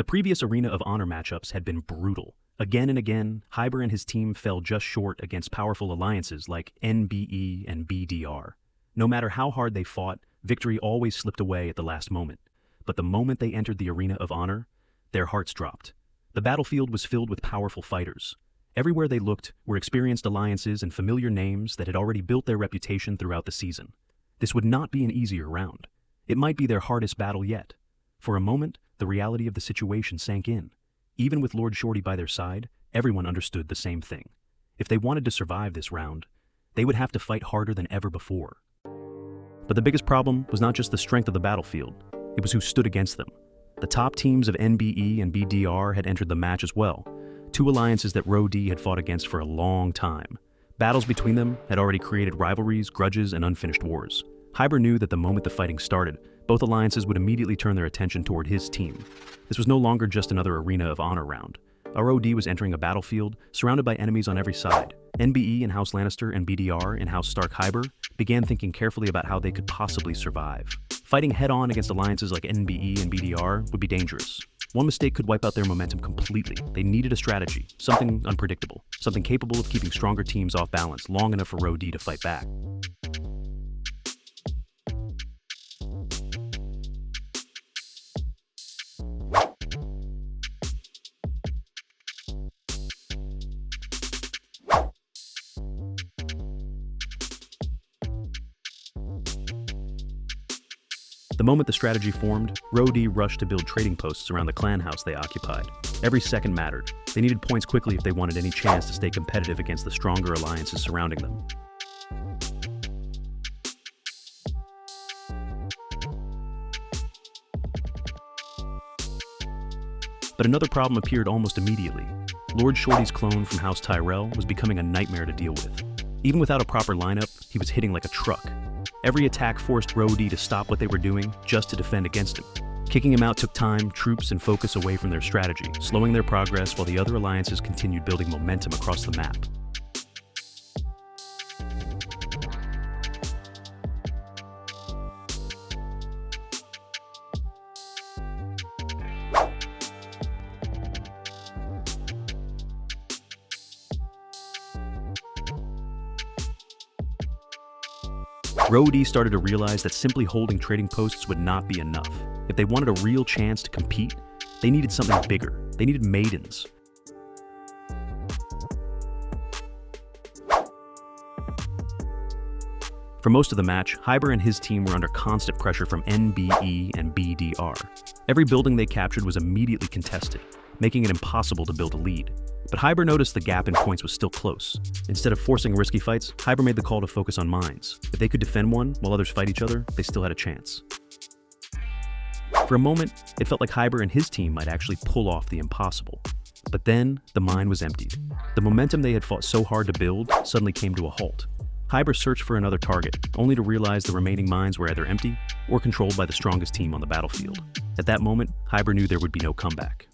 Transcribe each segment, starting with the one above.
previous Arena of Honor matchups had been brutal. Again and again, Hyber and his team fell just short against powerful alliances like NBE and BDR. No matter how hard they fought, victory always slipped away at the last moment. But the moment they entered the Arena of Honor, their hearts dropped. The battlefield was filled with powerful fighters. Everywhere they looked were experienced alliances and familiar names that had already built their reputation throughout the season. This would not be an easier round. It might be their hardest battle yet. For a moment, the reality of the situation sank in. Even with Lord Shorty by their side, everyone understood the same thing. If they wanted to survive this round, they would have to fight harder than ever before. But the biggest problem was not just the strength of the battlefield, it was who stood against them. The top teams of NBE and BDR had entered the match as well, two alliances that ROD had fought against for a long time. Battles between them had already created rivalries, grudges, and unfinished wars. Hyber knew that the moment the fighting started, both alliances would immediately turn their attention toward his team. This was no longer just another Arena of Honor round. ROD was entering a battlefield surrounded by enemies on every side. NBE in House Lannister and BDR in House Stark Hyber began thinking carefully about how they could possibly survive. Fighting head-on against alliances like NBE and BDR would be dangerous. One mistake could wipe out their momentum completely. They needed a strategy, something unpredictable, something capable of keeping stronger teams off balance long enough for ROD to fight back. The moment the strategy formed, ROD rushed to build trading posts around the clan house they occupied. Every second mattered. They needed points quickly if they wanted any chance to stay competitive against the stronger alliances surrounding them. But another problem appeared almost immediately. Lord Shorty's clone from House Tyrell was becoming a nightmare to deal with. Even without a proper lineup, he was hitting like a truck. Every attack forced ROD to stop what they were doing just to defend against him. Kicking him out took time, troops, and focus away from their strategy, slowing their progress while the other alliances continued building momentum across the map. ROD started to realize that simply holding trading posts would not be enough. If they wanted a real chance to compete, they needed something bigger. They needed maidens. For most of the match, Hyber and his team were under constant pressure from NBE and BDR. Every building they captured was immediately contested, making it impossible to build a lead. But Hyber noticed the gap in points was still close. Instead of forcing risky fights, Hyber made the call to focus on mines. If they could defend one while others fight each other, they still had a chance. For a moment, it felt like Hyber and his team might actually pull off the impossible. But then, the mine was emptied. The momentum they had fought so hard to build suddenly came to a halt. Hyber searched for another target, only to realize the remaining mines were either empty or controlled by the strongest team on the battlefield. At that moment, Hyber knew there would be no comeback.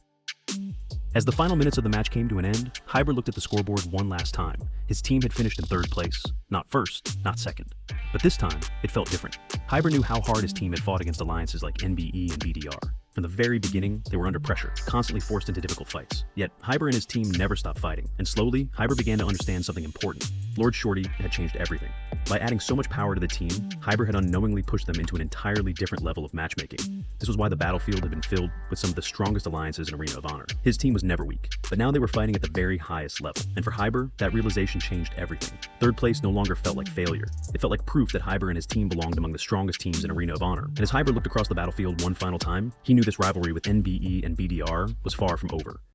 As the final minutes of the match came to an end, Hyber looked at the scoreboard one last time. His team had finished in third place. Not first, not second. But this time, it felt different. Hyber knew how hard his team had fought against alliances like NBE and BDR. From the very beginning, they were under pressure, constantly forced into difficult fights. Yet, Hyber and his team never stopped fighting, and slowly, Hyber began to understand something important. Lord Shorty had changed everything. By adding so much power to the team, Hyber had unknowingly pushed them into an entirely different level of matchmaking. This was why the battlefield had been filled with some of the strongest alliances in Arena of Honor. His team was never weak, but now they were fighting at the very highest level. And for Hyber, that realization changed everything. Third place no longer felt like failure. It felt like proof that Hyber and his team belonged among the strongest teams in Arena of Honor. And as Hyber looked across the battlefield one final time, he knew this rivalry with NBE and BDR was far from over.